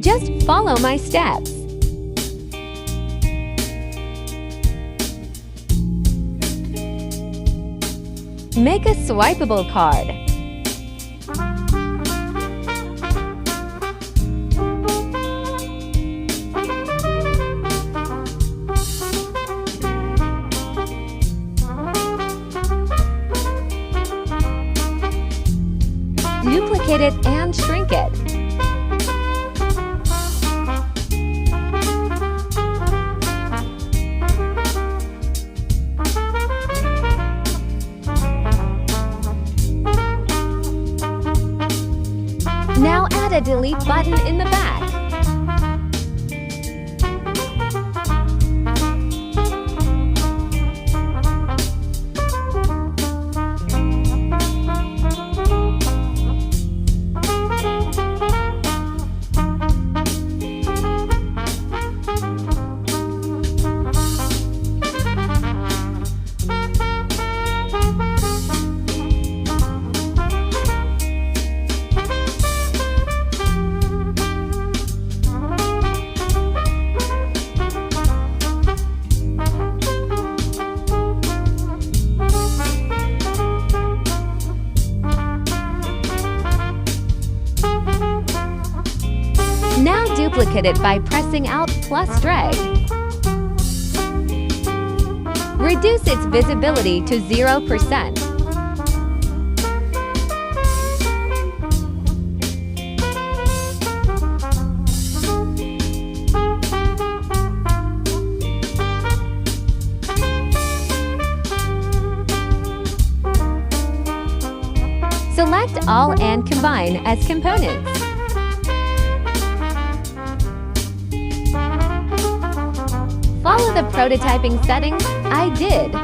Just follow my steps. Make a swipeable card. Duplicate it and shrink it. Now add a delete button in the back. Now duplicate it by pressing Alt plus drag. Reduce its visibility to 0%. Select all and combine as components. Follow the prototyping settings I did.